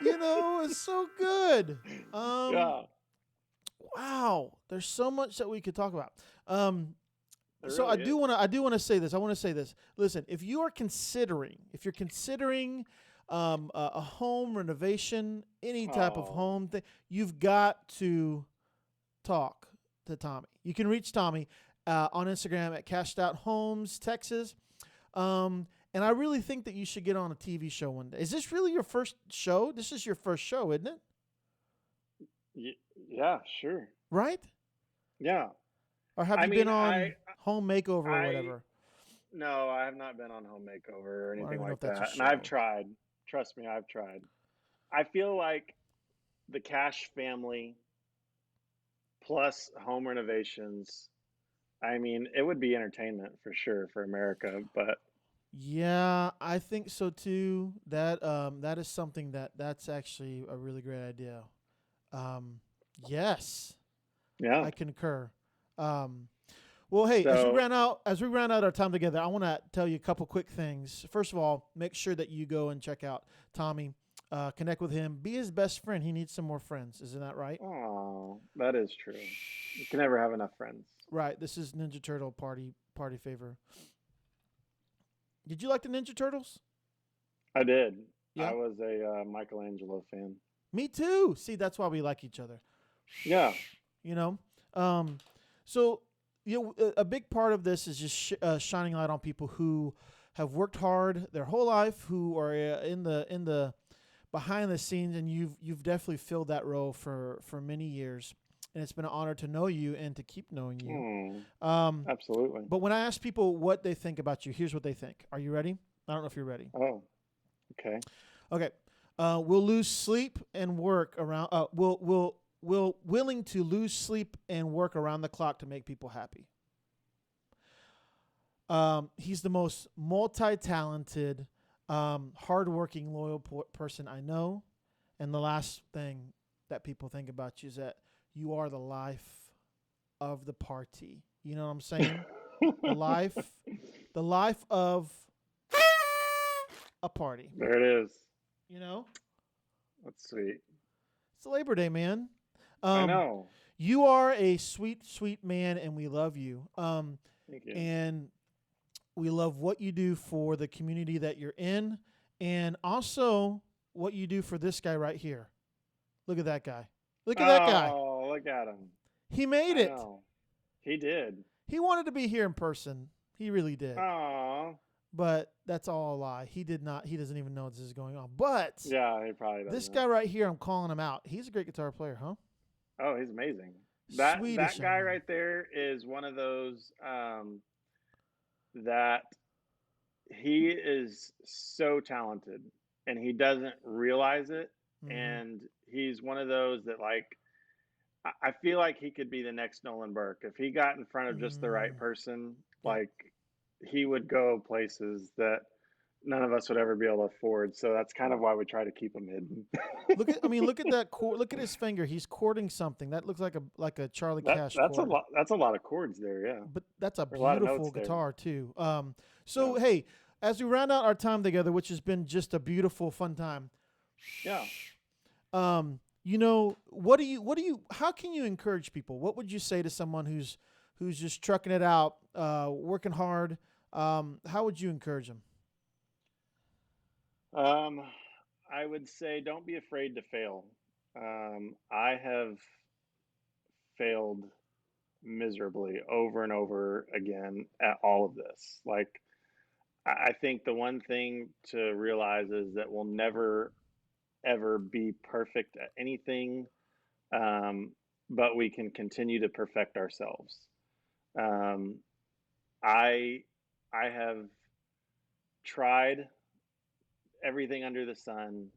S2: It's so good. Um.
S3: Yeah,
S2: Wow. There's so much that we could talk about.
S3: there
S2: So
S3: really is.
S2: I do want to say this. I want to say this. Listen, if you're considering a home renovation, any type of
S3: Oh,
S2: home thing, you've got to talk to Tommy. You can reach Tommy on Instagram at Cashed Out Homes Texas. And I really think that you should get on a TV show one day. Is this really your first show? This is your first show, isn't it?
S3: yeah, sure.
S2: Right?
S3: Yeah.
S2: Or have
S3: I
S2: you been
S3: mean,
S2: on Home Makeover or
S3: I,
S2: whatever?
S3: no, I have not been on Home Makeover or
S2: Well, I don't
S3: anything
S2: even know
S3: like
S2: if that's a
S3: that. And I've
S2: show.
S3: tried. Trust me, I've tried. I feel like the Cash family plus home renovations, I mean, it would be entertainment for sure for America, but
S2: Yeah, I think so too. That is something that's actually a really great idea. Um, yes,
S3: Yeah.
S2: I concur. Um, well, hey,
S3: So,
S2: as we round out our time together, I want to tell you a couple quick things. First of all, make sure that you go and check out Tommy, connect with him, be his best friend. He needs some more friends. Isn't that right?
S3: oh, that is true. You can never have enough friends.
S2: Right. This is Ninja Turtle party favor. Did you like the Ninja Turtles?
S3: I did. I
S2: Yeah.
S3: was a Michelangelo fan.
S2: Me too. See, that's why we like each other.
S3: Yeah.
S2: You know. Um, so a big part of this is just shining light on people who have worked hard their whole life, who are in the behind the scenes, and you've definitely filled that role for many years, and it's been an honor to know you and to keep knowing you.
S3: Hmm.
S2: Um,
S3: Absolutely.
S2: but when I ask people what they think about you, here's what they think. Are you ready? I don't know if you're ready.
S3: Oh, okay.
S2: Okay. We'll lose sleep and work around. We'll willing to lose sleep and work around the clock to make people happy. He's the most multi-talented, hardworking, loyal person I know. And the last thing that people think about you is that you are the life of the party. You know what I'm saying? The life, the life of a party.
S3: There it is.
S2: You know,
S3: That's sweet.
S2: it's Labor Day, man.
S3: I
S2: Um,
S3: know.
S2: you are a sweet, sweet man, and we love you.
S3: Thank you.
S2: And we love what you do for the community that you're in, and also what you do for this guy right here. Look at that guy. Look at that guy.
S3: Oh, look at him.
S2: He made
S3: I
S2: it.
S3: know. He did.
S2: He wanted to be here in person. He really did.
S3: Oh.
S2: But that's all a lie. He did not. He doesn't even know this is going on. But
S3: Yeah, he probably doesn't.
S2: this guy right here, I'm calling him out. He's a great guitar player, huh?
S3: Oh, he's amazing. That
S2: Swedish
S3: guy
S2: young man.
S3: right there is one of those that he is so talented and he doesn't realize it.
S2: Mm-hmm.
S3: And he's one of those that like I feel like he could be the next Nolan Burke. If he got in front of just the right person,
S2: Yep.
S3: like he would go places that none of us would ever be able to afford. So that's kind of why we try to keep him hidden.
S2: Look at that chord. Look at his finger. He's chording something. That looks like a Charlie Cash
S3: That's a
S2: chord.
S3: lot. That's a lot of chords there. Yeah,
S2: But that's a
S3: there are a lot of
S2: beautiful
S3: notes there.
S2: guitar too.
S3: Yeah.
S2: Hey, as we round out our time together, which has been just a beautiful, fun time.
S3: Yeah.
S2: How can you encourage people? What would you say to someone who's just trucking it out, working hard? How would you encourage them?
S3: I would say don't be afraid to fail. I have failed miserably over and over again at all of this. Like, I think the one thing to realize is that we'll never ever be perfect at anything, um, but we can continue to perfect ourselves. Um, I I have tried everything under the sun,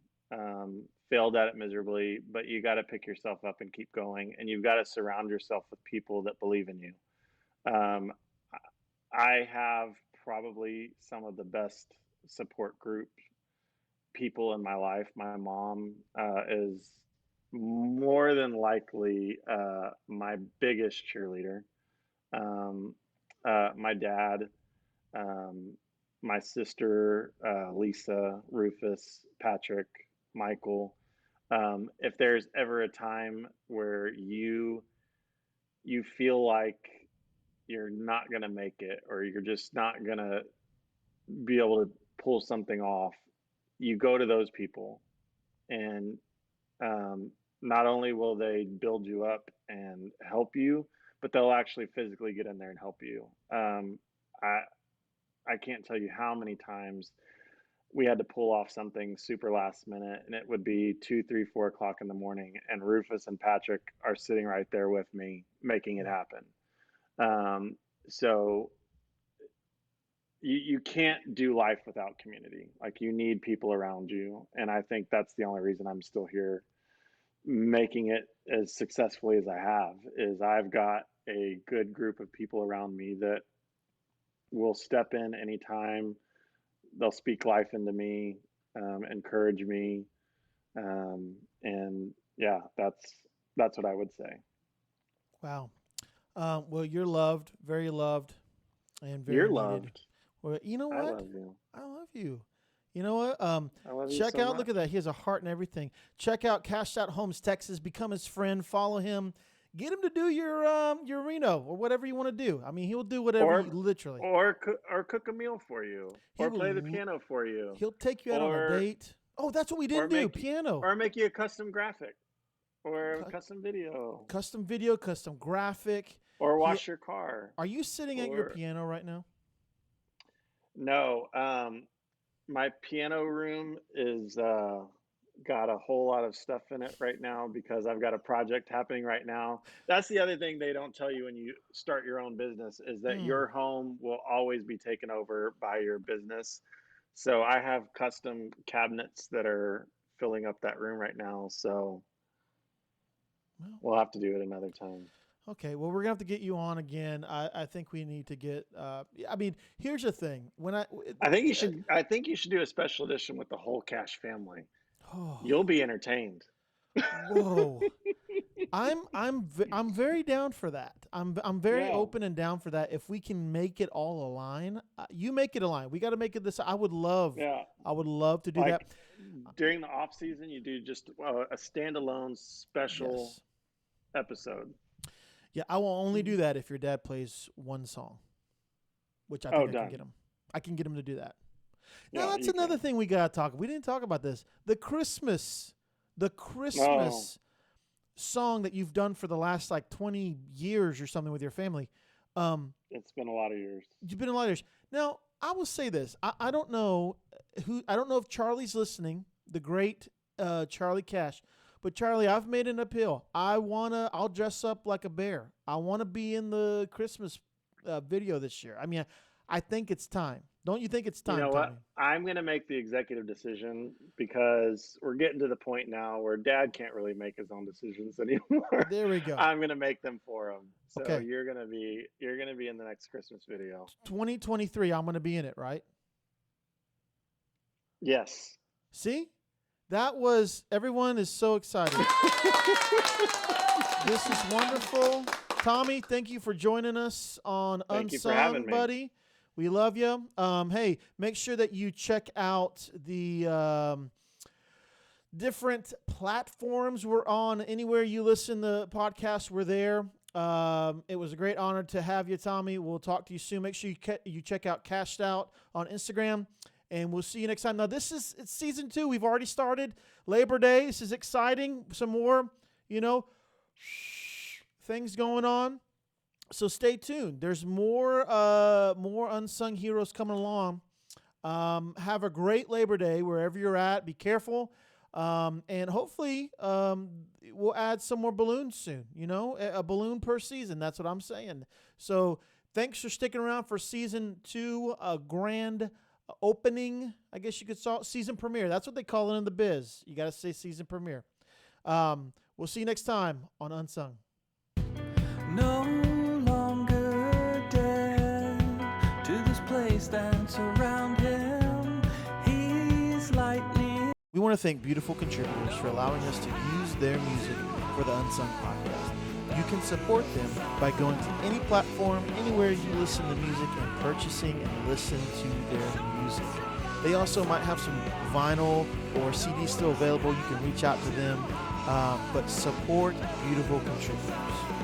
S3: failed at it miserably, but you got to pick yourself up and keep going, and you've got to surround yourself with people that believe in you. Um, I have probably some of the best support group people in my life. My mom is more than likely my biggest cheerleader. Um, my dad, um, my sister, Lisa, Rufus, Patrick, Michael. If there's ever a time where you feel like you're not going to make it or you're just not going to be able to pull something off, you go to those people and um, not only will they build you up and help you, but they'll actually physically get in there and help you. I I can't tell you how many times we had to pull off something super last minute, and it would be 2, 3, 4 o'clock in the morning, and Rufus and Patrick are sitting right there with me making it happen. Um, so you can't do life without community. Like you need people around you, and I think that's the only reason I'm still here making it as successfully as I have is I've got a good group of people around me that will step in anytime. They'll speak life into me, encourage me, and yeah, That's what I would say.
S2: Wow. Well, you're loved, very loved, and very
S3: You're
S2: needed.
S3: loved.
S2: Well, you know
S3: I
S2: what?
S3: love you.
S2: I love you. You know what?
S3: I love you
S2: Check
S3: so
S2: out.
S3: much.
S2: Look at that. He has a heart and everything. Check out Cashed Out Homes Texas. Become his friend. Follow him. Get him to do your Reno or whatever you want to do. I mean, he'll do whatever. Literally,
S3: Or cook a meal for you,
S2: he
S3: or
S2: will.
S3: play the piano for you,
S2: He'll take you out on a
S3: or
S2: date. Oh, that's what we
S3: or
S2: didn't do.
S3: make
S2: Piano.
S3: or make you a custom graphic, or a
S2: Cu-
S3: custom video,
S2: Custom video, custom graphic.
S3: or
S2: He-
S3: wash your car.
S2: Are you sitting at your
S3: Or
S2: piano right now?
S3: no, my piano room is got a whole lot of stuff in it right now because I've got a project happening right now. That's the other thing they don't tell you when you start your own business is that
S2: Mm.
S3: your home will always be taken over by your business. So I have custom cabinets that are filling up that room right now. So
S2: Well,
S3: we'll have to do it another time.
S2: okay. Well, we're gonna have to get you on again. I think we need to get. I mean, here's the thing. When
S3: I think you should. I think you should do a special edition with the whole Cash family.
S2: Oh,
S3: You'll be entertained.
S2: whoa. I'm very down for that. I'm very
S3: Yeah.
S2: open and down for that. If we can make it all align, you make it align. We got to make it this. I would love to do
S3: Like
S2: that.
S3: during the off season, you do just a standalone special
S2: Yes.
S3: episode.
S2: Yeah, I will only do that if your dad plays one song, which I
S3: Oh,
S2: think I can
S3: done.
S2: get him. I can get him to do that. Now
S3: Yeah,
S2: that's
S3: you
S2: another
S3: can.
S2: thing we gotta talk. We didn't talk about this. The Christmas
S3: Oh,
S2: song that you've done for the last like 20 years or something with your family.
S3: it's been a lot of years.
S2: You've been in a lot of years. Now, I will say this. I don't know I don't know if Charlie's listening, the great Charlie Cash. But Charlie, I've made an appeal. I'll dress up like a bear. I want to be in the Christmas video this year. I mean, I think it's time. Don't you think it's time,
S3: You know what?
S2: Tommy?
S3: I'm going to make the executive decision because we're getting to the point now where Dad can't really make his own decisions anymore.
S2: There we go.
S3: I'm going to make them for him. So
S2: Okay.
S3: you're going to be in the next Christmas video.
S2: 2023, I'm going to be in it, right?
S3: Yes.
S2: See? Everyone is so excited. This is wonderful. Tommy, thank you for joining us on
S3: Thank you for
S2: Unsung,
S3: having me.
S2: buddy. We love you. Hey, make sure that you check out the different platforms we're on. Anywhere you listen to podcasts, we're there. It was a great honor to have you, Tommy. We'll talk to you soon. Make sure you check out Cashed Out on Instagram. And we'll see you next time. Now, it's season 2. We've already started. Labor Day. This is exciting. Some more, things going on. So stay tuned. There's more unsung heroes coming along. Have a great Labor Day wherever you're at. Be careful. And hopefully we'll add some more balloons soon. A balloon per season. That's what I'm saying. So thanks for sticking around for season 2, a grand opening, I guess you could call it season premiere. That's what they call it in the biz. You got to say season premiere. We'll see you next time on Unsung.
S1: No longer dead to this place that's around him. He's lightning.
S2: We want to thank beautiful contributors for allowing us to use their music for the Unsung podcast. You can support them by going to any platform, anywhere you listen to music, and purchasing and listen to their music. They also might have some vinyl or CD still available. You can reach out to them, but support beautiful contributors.